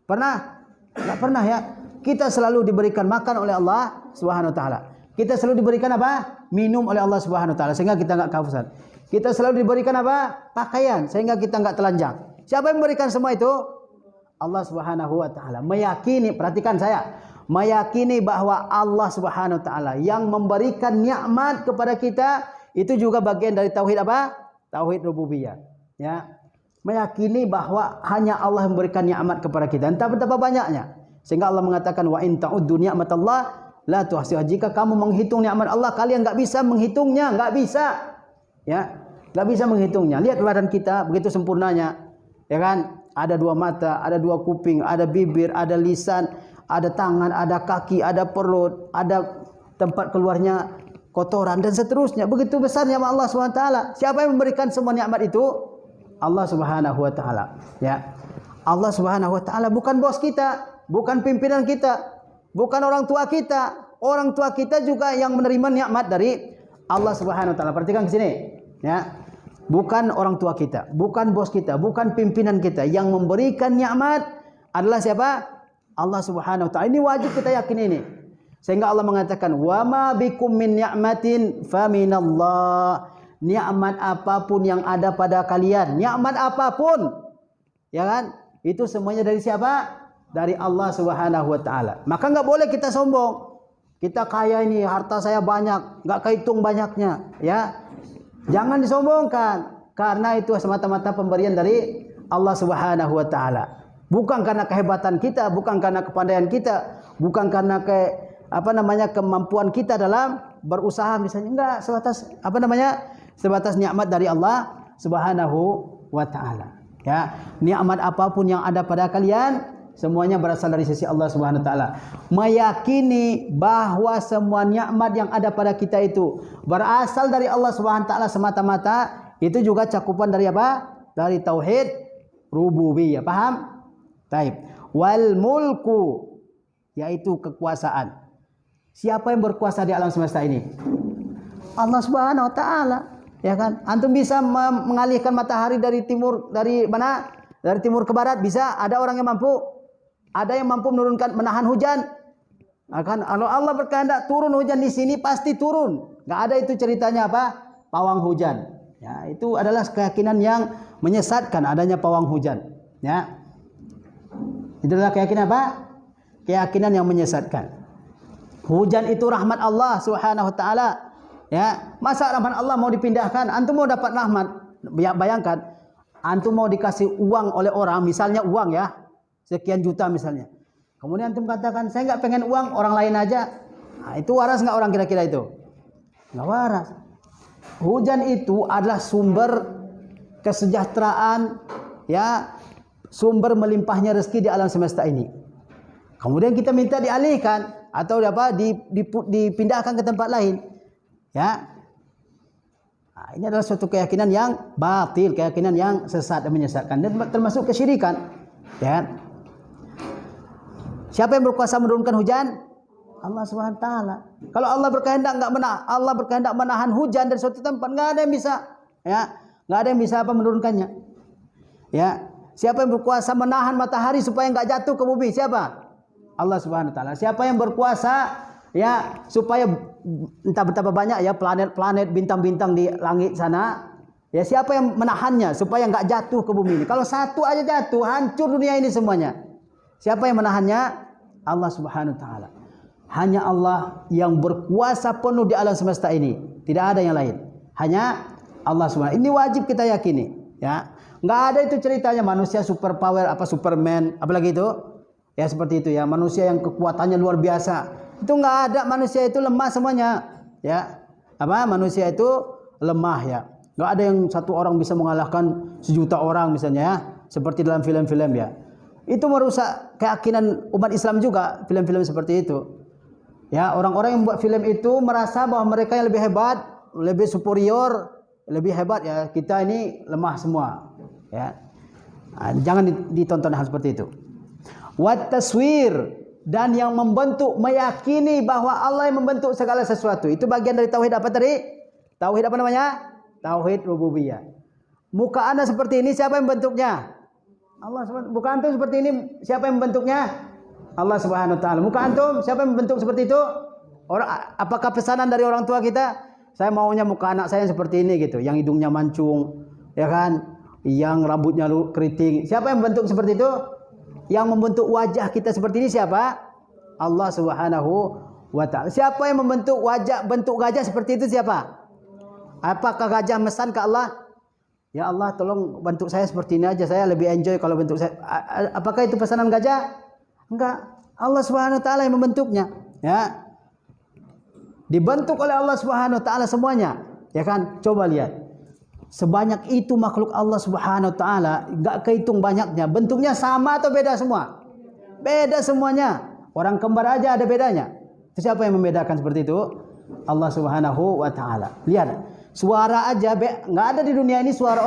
Pernah? Enggak pernah, ya. Kita selalu diberikan makan oleh Allah Subhanahu wa taala. Kita selalu diberikan apa? Minum oleh Allah Subhanahu wa taala sehingga kita enggak kehausan. Kita selalu diberikan apa? Pakaian sehingga kita enggak telanjang. Siapa yang memberikan semua itu? Allah Subhanahu wa taala. Meyakini, perhatikan saya, meyakini bahwa Allah Subhanahu wa taala yang memberikan nikmat kepada kita itu juga bagian dari tauhid apa? Tauhid rububiyah. Ya. Meyakini bahwa hanya Allah yang memberikan nikmat kepada kita. Entah betapa banyaknya. Sehingga Allah mengatakan wa in ta'uddu ni'matallah la tuhsiha. Jika kamu menghitung nikmat Allah, kalian enggak bisa menghitungnya, enggak bisa. Ya, enggak bisa menghitungnya. Lihat badan kita begitu sempurnanya. Ya kan? Ada 2 mata, ada 2 kuping, ada bibir, ada lisan, ada tangan, ada kaki, ada perut, ada tempat keluarnya kotoran dan seterusnya. Begitu besarnya Allah SWT. Siapa yang memberikan semua nikmat itu? Allah Subhanahu wa taala. Ya. Allah Subhanahu wa taala bukan bos kita, bukan pimpinan kita, bukan orang tua kita. Orang tua kita juga yang menerima nikmat dari Allah Subhanahu wa taala. Perhatikan ke sini, ya. Bukan orang tua kita, bukan bos kita, bukan pimpinan kita. Yang memberikan nikmat adalah siapa? Allah Subhanahu wa taala. Ini wajib kita yakin ini. Sehingga Allah mengatakan, "Wa ma bikum min ni'matin faminallah." Nikmat apapun yang ada pada kalian, nikmat apapun, ya kan? Itu semuanya dari siapa? Dari Allah Subhanahu wa taala. Maka enggak boleh kita sombong. Kita kaya ini, harta saya banyak, enggak kehitung banyaknya, ya. Jangan disombongkan, karena itu semata-mata pemberian dari Allah Subhanahu wa taala. Bukan karena kehebatan kita, bukan karena kepandaian kita, bukan karena kemampuan kita dalam berusaha misalnya, enggak, sebatas nikmat dari Allah Subhanahu wa taala. Ya, nikmat apapun yang ada pada kalian semuanya berasal dari sisi Allah Subhanahu wa taala. Meyakini bahwa semua nikmat yang ada pada kita itu berasal dari Allah Subhanahu wa taala semata-mata, itu juga cakupan dari apa? Dari tauhid rububiyah. Paham? Baik. Wal mulku, yaitu kekuasaan. Siapa yang berkuasa di alam semesta ini? Allah Subhanahu wa taala. Ya kan? Antum bisa mengalihkan matahari dari timur, dari mana? Dari timur ke barat, bisa? Ada orang yang mampu? Ada yang mampu menurunkan, menahan hujan? Akan kalau Allah berkehendak turun hujan di sini pasti turun. Enggak ada itu ceritanya apa? Pawang hujan. Ya, itu adalah keyakinan yang menyesatkan adanya pawang hujan. Ya. Itu adalah keyakinan apa? Keyakinan yang menyesatkan. Hujan itu rahmat Allah Subhanahu wa taala. Ya, masa rahmat Allah mau dipindahkan? Antum mau dapat rahmat, bayangkan antum mau dikasih uang oleh orang, misalnya uang ya, sekian juta misalnya. Kemudian antum katakan, saya enggak pengen uang, orang lain aja. Nah, itu waras enggak orang kira-kira itu? Enggak waras. Hujan itu adalah sumber kesejahteraan, ya, sumber melimpahnya rezeki di alam semesta ini. Kemudian kita minta dialihkan atau dipindahkan ke tempat lain. Ya, nah, ini adalah suatu keyakinan yang batil, keyakinan yang sesat dan menyesatkan, dan termasuk kesyirikan. Ya, siapa yang berkuasa menurunkan hujan? Allah Subhanahu wa taala. Kalau Allah berkehendak Allah berkehendak menahan hujan dari suatu tempat, enggak ada yang bisa. Ya, enggak ada yang bisa menurunkannya. Ya, siapa yang berkuasa menahan matahari supaya enggak jatuh ke bumi? Siapa? Allah Subhanahu wa taala. Siapa yang berkuasa ya supaya entah betapa banyak ya planet-planet, bintang-bintang di langit sana, ya siapa yang menahannya supaya enggak jatuh ke bumi ini? Kalau satu aja jatuh, hancur dunia ini semuanya. Siapa yang menahannya? Allah Subhanahu wa taala. Hanya Allah yang berkuasa penuh di alam semesta ini, tidak ada yang lain. Hanya Allah Subhanahu. Ini wajib kita yakini, ya. Enggak ada itu ceritanya manusia super power, apa Superman, apalagi itu. Ya seperti itu ya, manusia yang kekuatannya luar biasa. Itu enggak ada, manusia itu lemah semuanya, ya. Apa? Manusia itu lemah ya. Enggak ada yang satu orang bisa mengalahkan sejuta orang misalnya ya, seperti dalam film-film ya. Itu merusak keyakinan umat Islam juga, film-film seperti itu. Ya, orang-orang yang membuat film itu merasa bahwa mereka yang lebih hebat, lebih superior, lebih hebat ya. Kita ini lemah semua, ya. Nah, jangan ditonton hal seperti itu. Wat taswir, dan yang membentuk, meyakini bahwa Allah yang membentuk segala sesuatu. Itu bagian dari tauhid apa tadi? Tauhid apa namanya? Tauhid rububiyah. Muka Anda seperti ini, siapa yang membentuknya? Allah Subhanahu. Muka antum seperti ini, siapa yang membentuknya? Allah Subhanahu wa taala. Muka antum siapa yang membentuk seperti itu? Apakah pesanan dari orang tua kita? saya maunya muka anak saya seperti ini gitu, yang hidungnya mancung, ya kan, yang rambutnya keriting. Siapa yang membentuk seperti itu? Yang membentuk wajah kita seperti ini siapa? Allah Subhanahu wa ta'ala. Siapa yang membentuk wajah, bentuk gajah seperti itu siapa? Apakah gajah mesan ke Allah? Ya Allah, tolong bentuk saya seperti ini aja, saya lebih enjoy kalau bentuk saya. Apakah itu pesanan gajah? Enggak. Allah Subhanahu wa ta'ala yang membentuknya, ya. Dibentuk oleh Allah Subhanahu wa ta'ala semuanya, ya kan? Coba lihat. Sebanyak itu makhluk Allah Subhanahu wa ta'ala, enggak kehitung banyaknya. Bentuknya sama atau beda semua? Beda semuanya. Orang kembar aja ada bedanya. Itu siapa yang membedakan seperti itu? Allah Subhanahu wa ta'ala. Lihat, suara aja enggak ada di dunia ini suara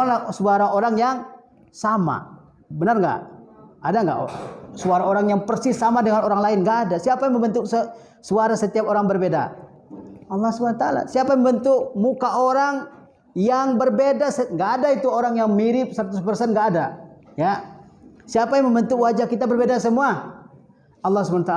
orang yang sama. Benar enggak? Ada enggak suara orang yang persis sama dengan orang lain? Enggak ada. Siapa yang membentuk suara setiap orang berbeda? Allah SWT. Siapa yang membentuk muka orang yang berbeda? Enggak ada itu orang yang mirip 100%, enggak ada. Ya. Siapa yang membentuk wajah kita berbeda semua? Allah SWT.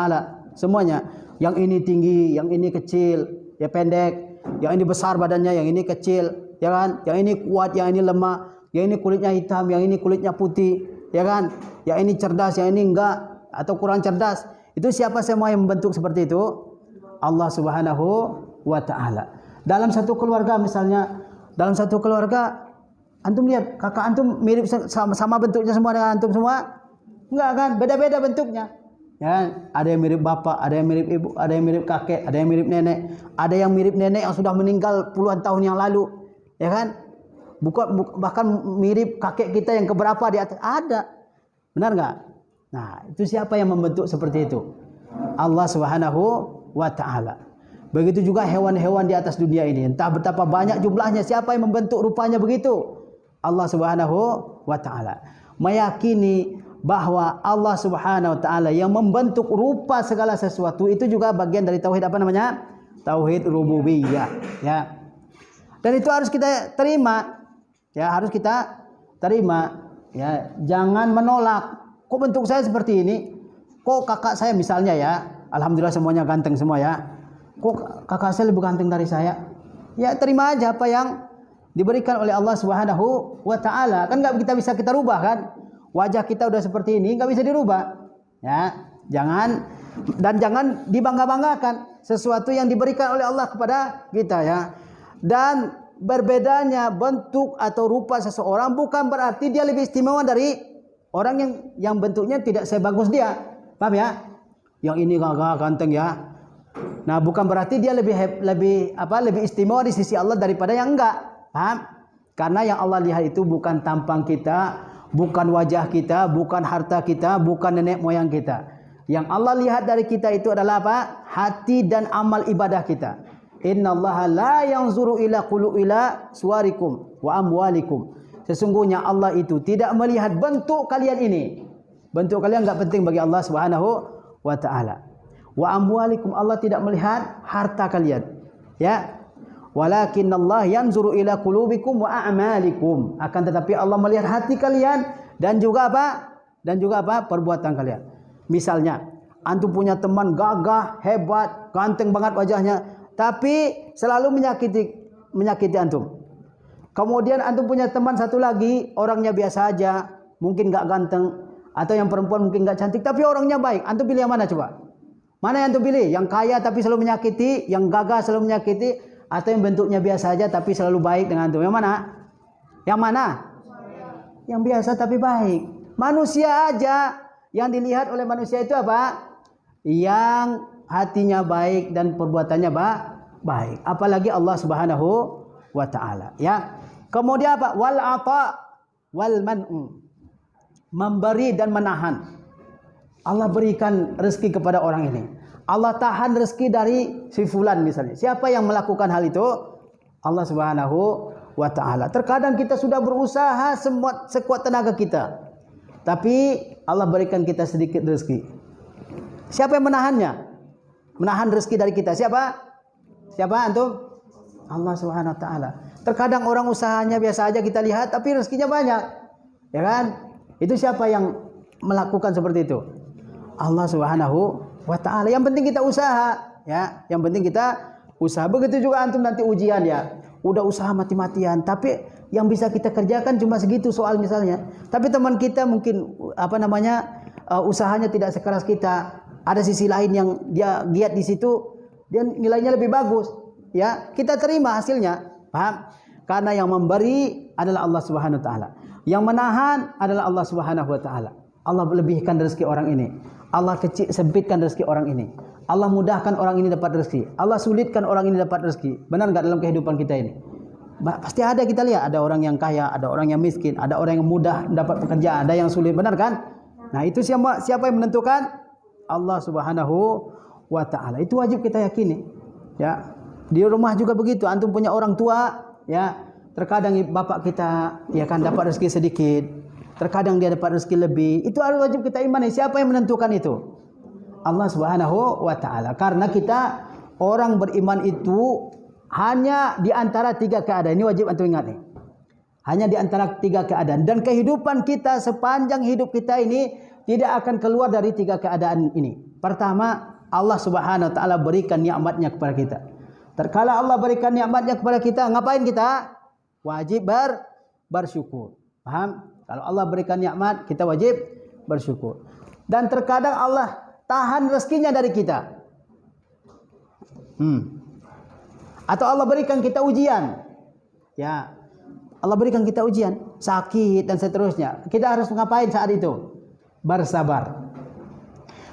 Semuanya. Yang ini tinggi, yang ini kecil, ya pendek, yang ini besar badannya, yang ini kecil, ya kan? Yang ini kuat, yang ini lemah, yang ini kulitnya hitam, yang ini kulitnya putih, ya kan? Yang ini cerdas, yang ini enggak atau kurang cerdas. Itu siapa semua yang membentuk seperti itu? Allah Subhanahu wa ta'ala. Dalam satu keluarga misalnya, dalam satu keluarga antum lihat kakak antum mirip sama bentuknya semua dengan antum semua? Enggak kan? Beda-beda bentuknya. Ya, ada yang mirip bapak, ada yang mirip ibu, ada yang mirip kakek, ada yang mirip nenek, ada yang mirip nenek yang sudah meninggal puluhan tahun yang lalu, ya kan? Bahkan mirip kakek kita yang keberapa di atas, ada. Benar enggak? Nah, itu siapa yang membentuk seperti itu? Allah Subhanahu wa ta'ala. Begitu juga hewan-hewan di atas dunia ini. Entah betapa banyak jumlahnya. Siapa yang membentuk rupanya begitu? Allah Subhanahu wa ta'ala. Meyakini bahwa Allah Subhanahu wa ta'ala yang membentuk rupa segala sesuatu itu juga bagian dari tauhid apa namanya? Tauhid rububiyah, ya. Dan itu harus kita terima. Ya, harus kita terima, ya. Jangan menolak. Kok bentuk saya seperti ini? Kok kakak saya misalnya ya, alhamdulillah semuanya ganteng semua ya. Kok kakak saya lebih ganteng dari saya? Ya terima aja apa yang diberikan oleh Allah Subhanahu wa ta'ala. Kan nggak bisa kita rubah kan? Wajah kita udah seperti ini, nggak bisa dirubah. Ya, jangan dibangga-banggakan sesuatu yang diberikan oleh Allah kepada kita, ya. Dan berbedanya bentuk atau rupa seseorang bukan berarti dia lebih istimewa dari orang yang bentuknya tidak sebagus dia. Paham ya? Yang ini gagah ganteng ya. Nah, bukan berarti dia lebih istimewa di sisi Allah daripada yang enggak. Paham? Karena yang Allah lihat itu bukan tampang kita, bukan wajah kita, bukan harta kita, bukan nenek moyang kita. Yang Allah lihat dari kita itu adalah apa? Hati dan amal ibadah kita. Innallaha la yanzuru ila suwarikum wa amwalikum. Sesungguhnya Allah itu tidak melihat bentuk kalian ini. Bentuk kalian enggak penting bagi Allah Subhanahu wa ta'ala. Wa amwalikum, Allah tidak melihat harta kalian. Ya. Walakinallah yanzuru ila qulubikum wa a'malikum. Akan tetapi Allah melihat hati kalian dan juga apa? Dan juga apa? Perbuatan kalian. Misalnya, antum punya teman gagah, hebat, ganteng banget wajahnya, tapi selalu menyakiti antum. Kemudian antum punya teman satu lagi, orangnya biasa aja, mungkin enggak ganteng, atau yang perempuan mungkin enggak cantik, tapi orangnya baik. Antum pilih yang mana coba? Mana yang antum pilih? Yang kaya tapi selalu menyakiti, yang gagah selalu menyakiti, atau yang bentuknya biasa aja tapi selalu baik dengan antum? Yang mana? Yang mana? Yang biasa tapi baik. Manusia aja yang dilihat oleh manusia itu apa? Yang hatinya baik dan perbuatannya baik. Apalagi Allah Subhanahu wa ta'ala, ya. Kemudian apa? Wal ata wal man'u. Memberi dan menahan. Allah berikan rezeki kepada orang ini. Allah tahan rezeki dari si fulan misalnya. Siapa yang melakukan hal itu? Allah Subhanahu wa ta'ala. Terkadang kita sudah berusaha sekuat tenaga kita, tapi Allah berikan kita sedikit rezeki. Siapa yang menahannya? Menahan rezeki dari kita. Siapa? Siapa antum? Allah Subhanahu wa ta'ala. Terkadang orang usahanya biasa aja kita lihat, tapi rezekinya banyak. Ya kan? Itu siapa yang melakukan seperti itu? Allah Subhanahu wa ta'ala. Yang penting kita usaha, ya. Yang penting kita Usaha. Begitu juga antum nanti ujian ya. Udah usaha mati-matian, tapi yang bisa kita kerjakan cuma segitu soal misalnya. Tapi teman kita mungkin usahanya tidak sekeras kita. Ada sisi lain yang dia giat di situ, dia nilainya lebih bagus. Ya, kita terima hasilnya. Paham? Karena yang memberi adalah Allah Subhanahu wa taala. Yang menahan adalah Allah Subhanahu wa taala. Allah lebihkan rezeki orang ini. Allah sempitkan rezeki orang ini. Allah mudahkan orang ini dapat rezeki. Allah sulitkan orang ini dapat rezeki. Benar enggak dalam kehidupan kita ini? Pasti ada, kita lihat, ada orang yang kaya, ada orang yang miskin, ada orang yang mudah dapat pekerjaan, ada yang sulit, benar kan? Nah, itu siapa yang menentukan? Allah Subhanahu wa taala. Itu wajib kita yakini. Ya. Di rumah juga begitu. Antum punya orang tua, ya. Terkadang bapak kita ya kan dapat rezeki sedikit. Terkadang dia dapat rezeki lebih. Itu harus wajib kita imani. Siapa yang menentukan itu? Allah Subhanahu wa taala. Karena kita orang beriman itu hanya di antara 3 keadaan. Ini wajib antum ingat nih. Hanya di antara 3 keadaan, dan kehidupan kita sepanjang hidup kita ini tidak akan keluar dari 3 keadaan ini. Pertama, Allah Subhanahu wa taala berikan nikmatnya kepada kita. Terkala Allah berikan nikmatnya kepada kita, ngapain kita? Wajib bersyukur. Paham? Kalau Allah berikan nikmat, kita wajib bersyukur. Dan terkadang Allah tahan rezekinya dari kita. Atau Allah berikan kita ujian. Ya. Allah berikan kita ujian, sakit dan seterusnya. Kita harus ngapain saat itu? Bersabar.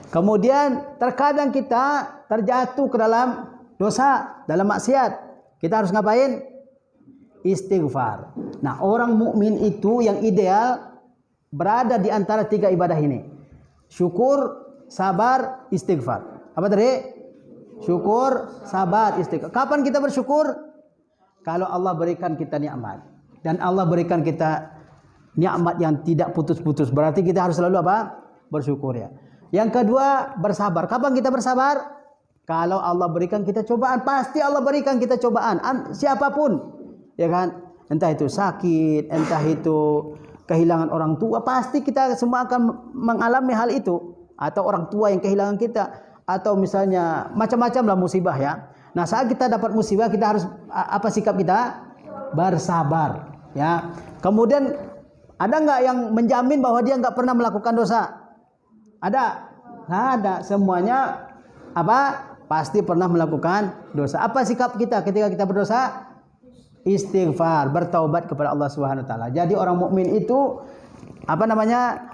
Kemudian terkadang kita terjatuh ke dalam dosa, dalam maksiat. Kita harus ngapain? Istighfar. Nah, orang mukmin itu yang ideal berada di antara 3 ibadah ini. Syukur, sabar, istighfar. Apa tadi? Syukur, sabar, istighfar. Kapan kita bersyukur? Kalau Allah berikan kita nikmat. Dan Allah berikan kita nikmat yang tidak putus-putus. Berarti kita harus selalu apa? Bersyukur ya. Yang kedua, bersabar. Kapan kita bersabar? Kalau Allah berikan kita cobaan. Pasti Allah berikan kita cobaan. Siapapun. Ya kan? Entah itu sakit, entah itu kehilangan orang tua. Pasti kita semua akan mengalami hal itu. Atau orang tua yang kehilangan kita. Atau misalnya macam-macam lah musibah ya. Nah, saat kita dapat musibah, kita harus apa sikap kita? Bersabar ya. Kemudian ada nggak yang menjamin bahwa dia nggak pernah melakukan dosa? Ada? Nggak ada. Semuanya apa? Pasti pernah melakukan dosa. Apa sikap kita ketika kita berdosa? Istighfar, bertaubat kepada Allah Subhanahu wa taala. Jadi orang mukmin itu apa namanya?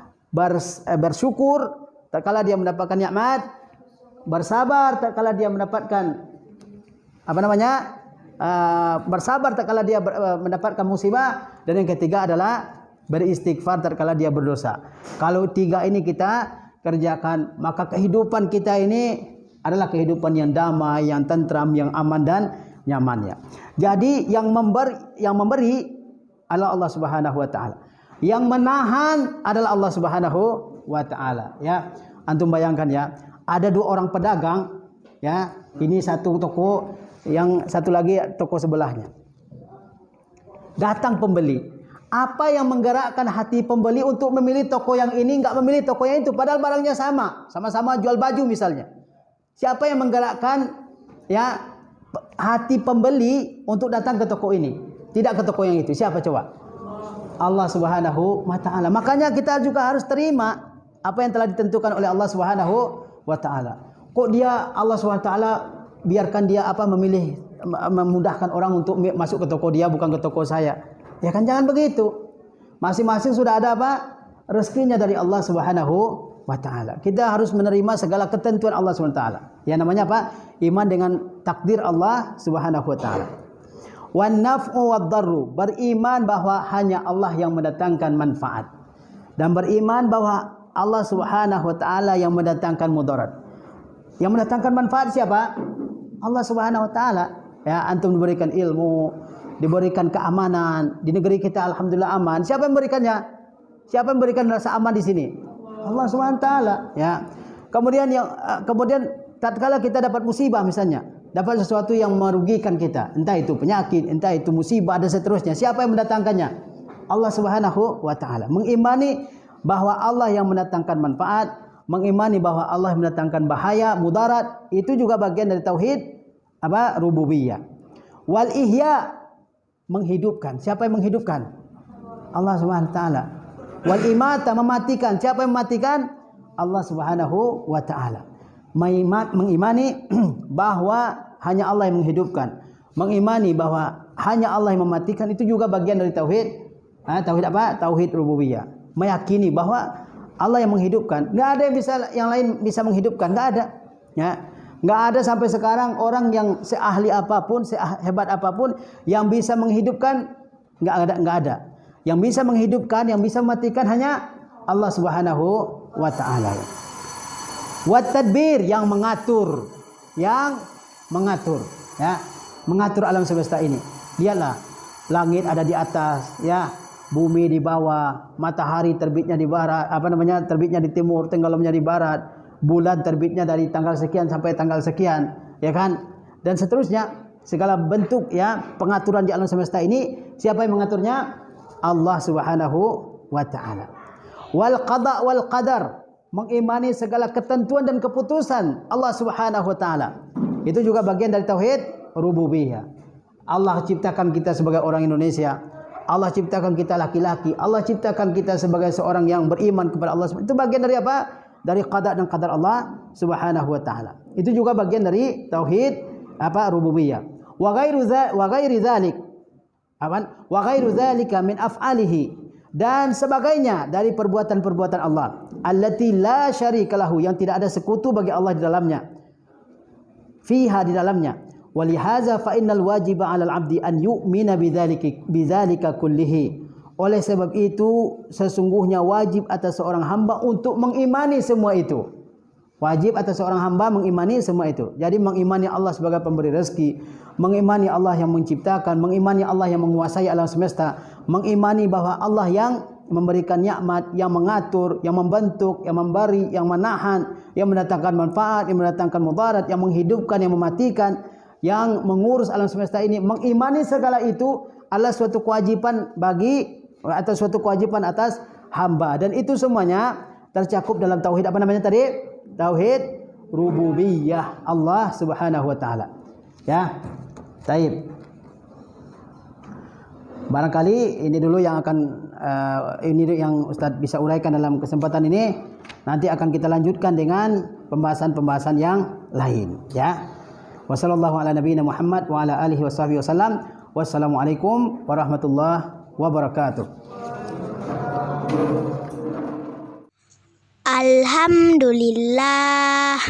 Bersyukur tatkala dia mendapatkan nikmat, bersabar tatkala dia mendapatkan apa namanya? Bersabar tatkala dia mendapatkan musibah, dan yang ketiga adalah beristighfar tatkala dia berdosa. Kalau 3 ini kita kerjakan, maka kehidupan kita ini adalah kehidupan yang damai, yang tentram, yang aman dan nyaman ya. Jadi yang memberi adalah Allah Subhanahu wa taala. Yang menahan adalah Allah Subhanahu wa taala ya. Antum bayangkan ya, ada 2 orang pedagang ya. Ini satu toko, yang satu lagi toko sebelahnya. Datang pembeli. Apa yang menggerakkan hati pembeli untuk memilih toko yang ini, enggak memilih toko yang itu, padahal barangnya sama-sama jual baju misalnya. Siapa yang menggerakkan ya hati pembeli untuk datang ke toko ini, tidak ke toko yang itu? Siapa coba? Allah Subhanahu wa taala. Makanya kita juga harus terima apa yang telah ditentukan oleh Allah Subhanahu wa taala. Kok dia Allah Subhanahu wa taala biarkan dia memudahkan orang untuk masuk ke toko dia, bukan ke toko saya? Ya kan, jangan begitu. Masing-masing sudah ada apa? Rezekinya dari Allah Subhanahu wa taala. Kita harus menerima segala ketentuan Allah Subhanahu wa taala. Ya namanya apa? Iman dengan takdir Allah Subhanahu wa taala. Wan naf'u wad darru, beriman bahwa hanya Allah yang mendatangkan manfaat, dan beriman bahwa Allah Subhanahu wa taala yang mendatangkan mudarat. Yang mendatangkan manfaat siapa? Allah Subhanahu wa taala. Ya, antum diberikan ilmu, diberikan keamanan di negeri kita, alhamdulillah aman. Siapa yang memberikannya? Siapa yang memberikan rasa aman di sini? Allah Subhanahu wa taala, ya. Kemudian tatkala kita dapat musibah misalnya, dapat sesuatu yang merugikan kita, entah itu penyakit, entah itu musibah dan seterusnya. Siapa yang mendatangkannya? Allah Subhanahu wa taala. Mengimani bahwa Allah yang mendatangkan manfaat, mengimani bahwa Allah yang mendatangkan bahaya, mudarat, itu juga bagian dari tauhid rububiyah. Wal ihya, menghidupkan. Siapa yang menghidupkan? Allah Subhanahu wa taala. Wal imata, mematikan. Siapa yang mematikan? Allah Subhanahu wa taala. Mengimani bahwa hanya Allah yang menghidupkan. Mengimani bahwa hanya Allah yang mematikan, itu juga bagian dari tauhid. Tauhid apa? Tauhid rububiyah. Meyakini bahwa Allah yang menghidupkan. Enggak ada yang lain bisa menghidupkan, enggak ada. Ya. Enggak ada sampai sekarang orang yang seahli apapun, sehebat apapun yang bisa menghidupkan, enggak ada. Yang bisa menghidupkan, yang bisa mematikan hanya Allah Subhanahu wa taala. Wa tadbir, yang mengatur, ya. Mengatur alam semesta ini. Lihatlah, langit ada di atas, ya. Bumi di bawah, matahari terbitnya di barat, terbitnya di timur, tenggelamnya di barat, bulan terbitnya dari tanggal sekian sampai tanggal sekian, ya kan? Dan seterusnya, segala bentuk ya pengaturan di alam semesta ini, siapa yang mengaturnya? Allah Subhanahu wa taala. Wal qada wal qadar, mengimani segala ketentuan dan keputusan Allah Subhanahu wa taala. Itu juga bagian dari tauhid rububiyah. Allah ciptakan kita sebagai orang Indonesia. Allah ciptakan kita laki-laki. Allah ciptakan kita sebagai seorang yang beriman kepada Allah. Itu bagian dari apa? Dari qada dan qadar Allah Subhanahu wa taala. Itu juga bagian dari tauhid rububiyah. Wa ghairi dzalik. Wa ghairu dzalika min af'alihi, dan sebagainya dari perbuatan-perbuatan Allah. Allati la syarika lahu, yang tidak ada sekutu bagi Allah di dalamnya. Fiha, di dalamnya. Walihaza fa innal wajiba 'alal 'abdi an yu'mina bidzalika kullihi. Oleh sebab itu sesungguhnya wajib atas seorang hamba untuk mengimani semua itu. Wajib atas seorang hamba mengimani semua itu. Jadi mengimani Allah sebagai pemberi rezeki, mengimani Allah yang menciptakan, mengimani Allah yang menguasai alam semesta, mengimani bahwa Allah yang memberikan nikmat, yang mengatur, yang membentuk, yang memberi, yang menahan, yang mendatangkan manfaat, yang mendatangkan mudarat, yang menghidupkan, yang mematikan, yang mengurus alam semesta ini. Mengimani segala itu adalah suatu kewajiban atau suatu kewajiban atas hamba, dan itu semuanya tercakup dalam tauhid tadi? Tauhid rububiyah Allah Subhanahu wa taala. Ya. Taib. Barangkali ini dulu yang yang Ustaz bisa uraikan dalam kesempatan ini. Nanti akan kita lanjutkan dengan pembahasan-pembahasan yang lain, ya. Wassallallahu ala nabiyina Muhammad wa ala alihi washabihi wasallam. Wassalamualaikum warahmatullahi wabarakatuh. Alhamdulillah.